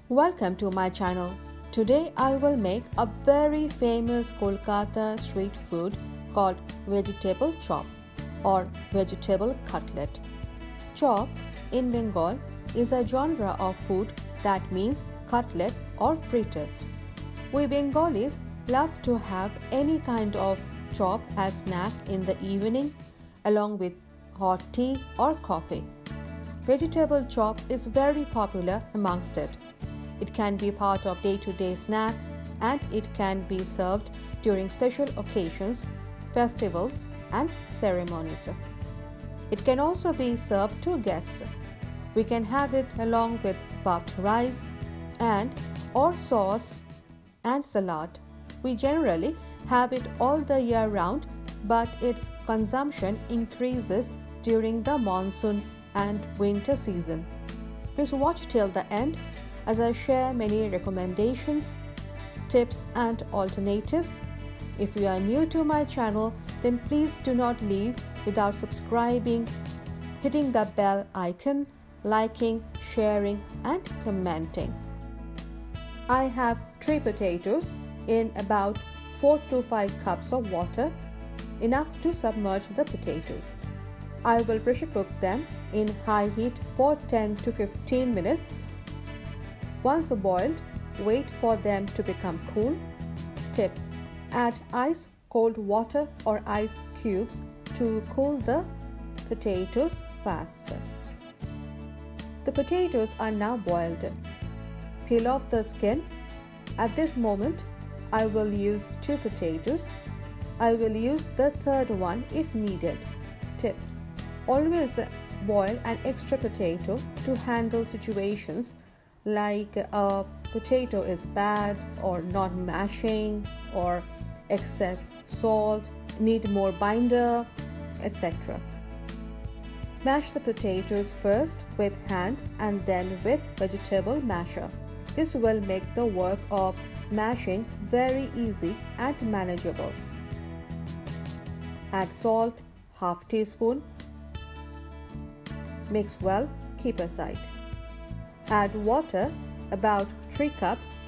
Welcome to my channel. Today I will make a very famous Kolkata street food called vegetable chop or vegetable cutlet. Chop in Bengal is a genre of food that means cutlet or fritters. We Bengalis love to have any kind of chop as snack in the evening along with hot tea or coffee. Vegetable chop is very popular amongst it. It can be part of day-to-day snack and it can be served during special occasions, festivals and ceremonies. It can also be served to guests. We can have it along with puffed rice and or sauce and salad. We generally have it all the year round, but its consumption increases during the monsoon and winter season. Please watch till the end as I share many recommendations, tips and alternatives. If you are new to my channel, then please do not leave without subscribing, hitting the bell icon, liking, sharing and commenting. I have 3 potatoes in about 4 to 5 cups of water, enough to submerge the potatoes. I will pressure cook them in high heat for 10 to 15 minutes. Once boiled, wait for them to become cool. Tip: add ice cold water or ice cubes to cool the potatoes faster. The potatoes are now boiled. Peel off the skin. At this moment, I will use 2 potatoes. I will use the third one if needed. Tip: always boil an extra potato to handle situations like a potato is bad or not mashing or excess salt, need more binder, etc. Mash the potatoes first with hand and then with vegetable masher. This will make the work of mashing very easy and manageable. Add salt, half teaspoon. Mix well, keep aside. Add water, about 3 cups.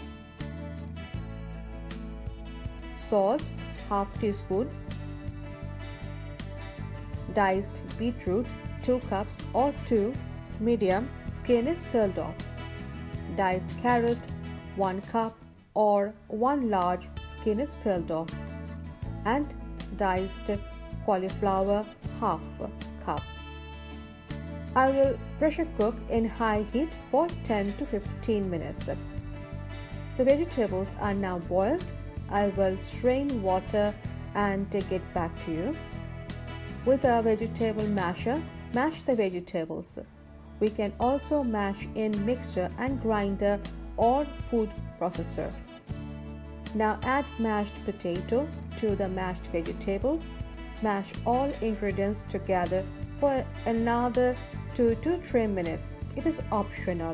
Salt, half teaspoon. Diced beetroot, 2 cups or 2 medium, skin is peeled off. Diced carrot, 1 cup or 1 large, skin is peeled off. And diced cauliflower, half cup. I will pressure cook in high heat for 10 to 15 minutes. The vegetables are now boiled. I will strain water and take it back to you. With a vegetable masher, mash the vegetables. We can also mash in mixer and grinder or food processor. Now add mashed potato to the mashed vegetables. Mash all ingredients together for another 2 to 3 minutes. It is optional.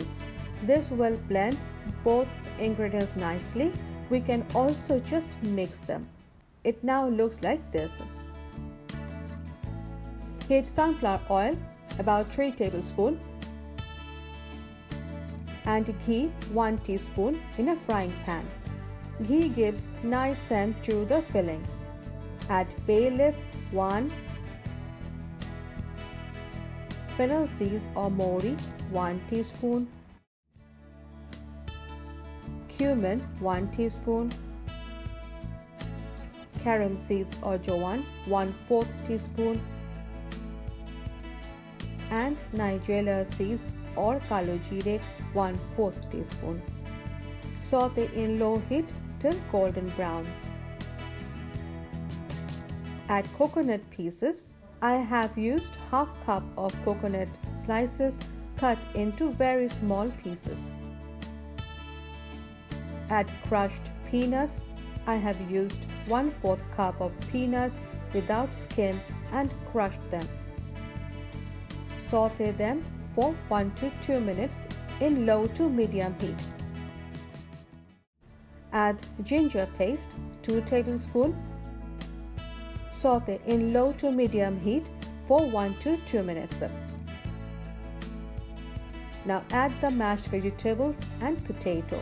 This will blend both ingredients nicely. We can also just mix them. It now looks like this. Heat sunflower oil, about 3 tablespoons, and ghee, 1 teaspoon in a frying pan. Ghee gives nice scent to the filling. Add bay leaf, 1, fennel seeds or mori, 1 teaspoon, cumin, 1 teaspoon, carom seeds or jawan, 1/4 teaspoon, and nigella seeds or kalo jeera, 1/4 teaspoon. Saute in low heat till golden brown. Add coconut pieces. I have used half cup of coconut slices cut into very small pieces. Add crushed peanuts. I have used 1/4 cup of peanuts without skin and crushed them. Saute them for 1 to 2 minutes in low to medium heat. Add ginger paste, 2 tablespoons. Saute in low to medium heat for 1 to 2 minutes. Now add the mashed vegetables and potato.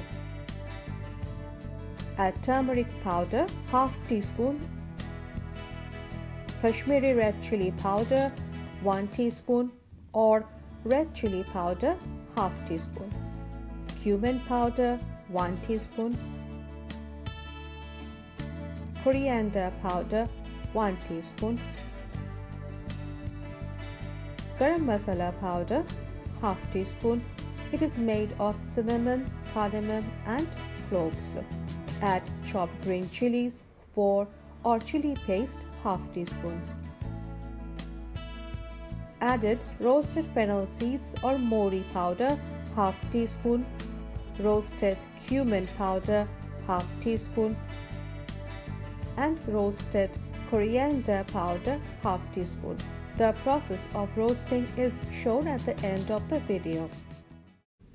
Add turmeric powder, half teaspoon, Kashmiri red chili powder, 1 teaspoon, or red chili powder, half teaspoon, cumin powder, 1 teaspoon, coriander powder, 1 teaspoon, garam masala powder, half teaspoon. It is made of cinnamon, cardamom and cloves. Add chopped green chilies, 4, or chili paste, half teaspoon. Added roasted fennel seeds or mori powder, half teaspoon, roasted cumin powder, half teaspoon, and roasted coriander powder, half teaspoon. The process of roasting is shown at the end of the video.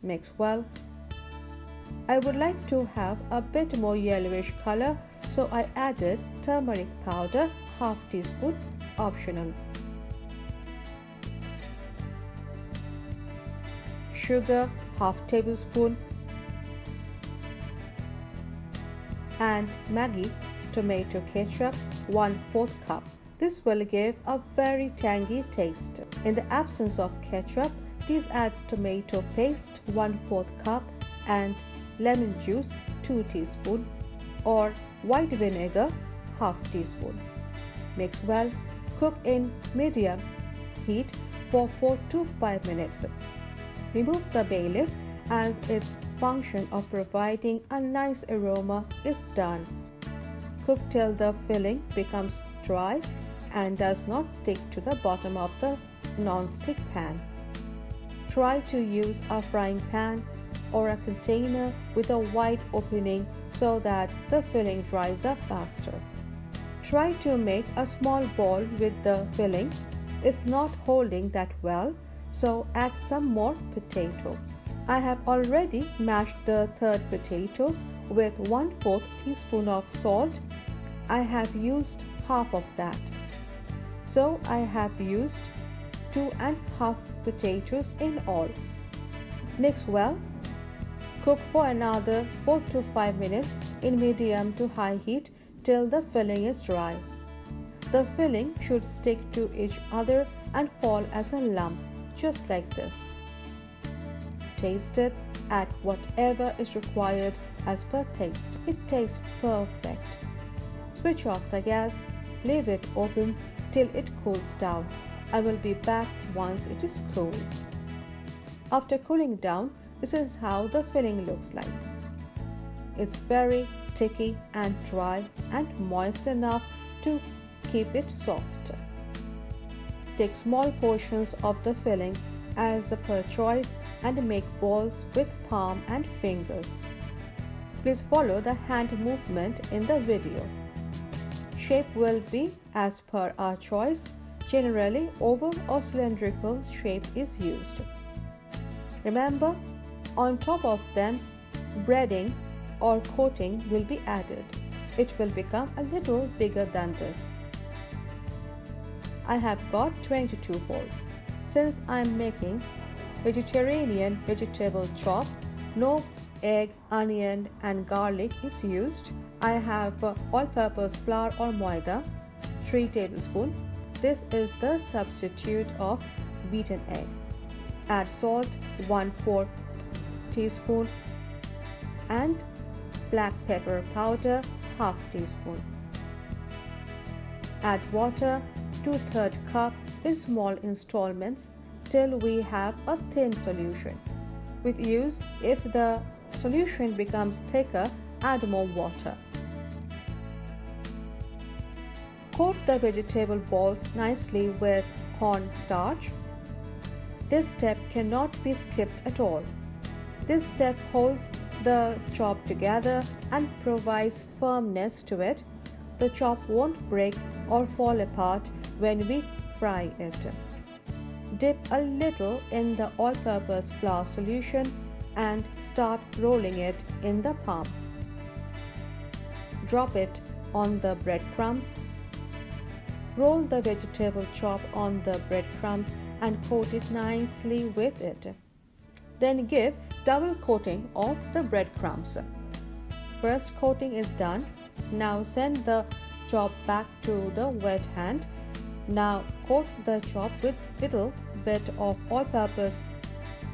Mix well. I would like to have a bit more yellowish color, so I added turmeric powder, half teaspoon, optional. Sugar, half tablespoon, and Maggi tomato ketchup, 1/4 cup. This will give a very tangy taste. In the absence of ketchup, please add tomato paste, 1/4 cup, and lemon juice, 2 teaspoon, or white vinegar, half teaspoon. Mix well. Cook in medium heat for 4 to 5 minutes. Remove the bay leaf as its function of providing a nice aroma is done. Cook till the filling becomes dry and does not stick to the bottom of the non-stick pan. Try to use a frying pan or a container with a wide opening so that the filling dries up faster. Try to make a small ball with the filling. It's not holding that well, so add some more potato. I have already mashed the third potato with 1/4 teaspoon of salt. I have used half of that. So I have used 2½ potatoes in all. Mix well. Cook for another 4 to 5 minutes in medium to high heat till the filling is dry. The filling should stick to each other and fall as a lump, just like this. Taste it, add whatever is required as per taste. It tastes perfect. Switch off the gas, leave it open till it cools down. I will be back once it is cool. After cooling down, this is how the filling looks like. It's very sticky and dry and moist enough to keep it soft. Take small portions of the filling as per choice and make balls with palm and fingers. Please follow the hand movement in the video. Shape will be as per our choice. Generally, oval or cylindrical shape is used. Remember, on top of them, breading or coating will be added. It will become a little bigger than this. I have got 22 balls. Since I am making vegetarian vegetable chop, no egg, onion and garlic is used. I have all-purpose flour or maida, 3 tablespoons. This is the substitute of beaten egg. Add salt, 1/4 teaspoon, and black pepper powder, half teaspoon. Add water, 2/3 cup in small installments till we have a thin solution. With use, if the solution becomes thicker, add more water. Coat the vegetable balls nicely with cornstarch. This step cannot be skipped at all. This step holds the chop together and provides firmness to it. The chop won't break or fall apart when we fry it. Dip a little in the all-purpose flour solution and start rolling it in the palm. Drop it on the breadcrumbs. Roll the vegetable chop on the breadcrumbs and coat it nicely with it. Then give double coating of the breadcrumbs. First coating is done. Now send the chop back to the wet hand. Now coat the chop with little bit of all-purpose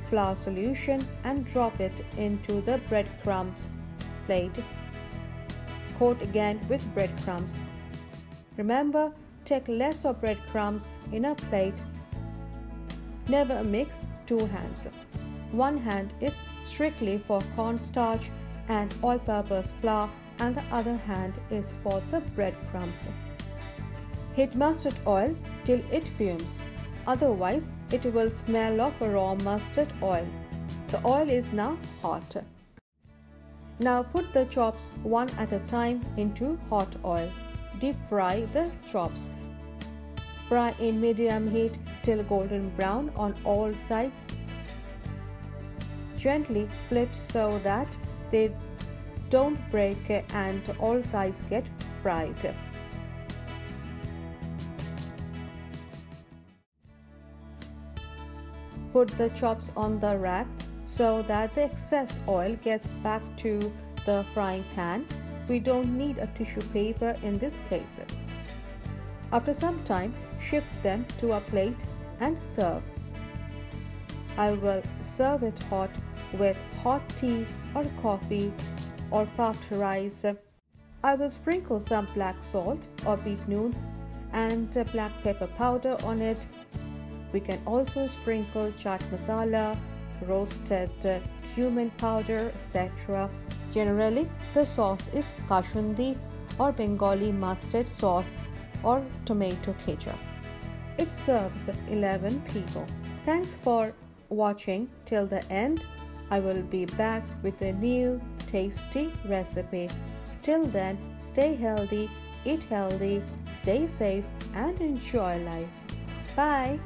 flour solution and drop it into the breadcrumb plate. Coat again with breadcrumbs. Remember, take less of breadcrumbs in a plate. Never mix two hands. One hand is strictly for cornstarch and all-purpose flour and the other hand is for the breadcrumbs. Heat mustard oil till it fumes, otherwise it will smell of raw mustard oil. The oil is now hot. Now put the chops one at a time into hot oil. Deep fry the chops. Fry in medium heat till golden brown on all sides. Gently flip so that they don't break and all sides get fried. Put the chops on the rack so that the excess oil gets back to the frying pan. We don't need a tissue paper in this case. After some time, shift them to a plate and serve. I will serve it hot with hot tea or coffee or puffed rice. I will sprinkle some black salt or beet noon and black pepper powder on it. We can also sprinkle chaat masala, roasted cumin powder, etc. Generally, the sauce is Kasundi or Bengali mustard sauce or tomato ketchup. It serves 11 people. Thanks for watching till the end. I will be back with a new tasty recipe. Till then, stay healthy, eat healthy, stay safe and enjoy life. Bye.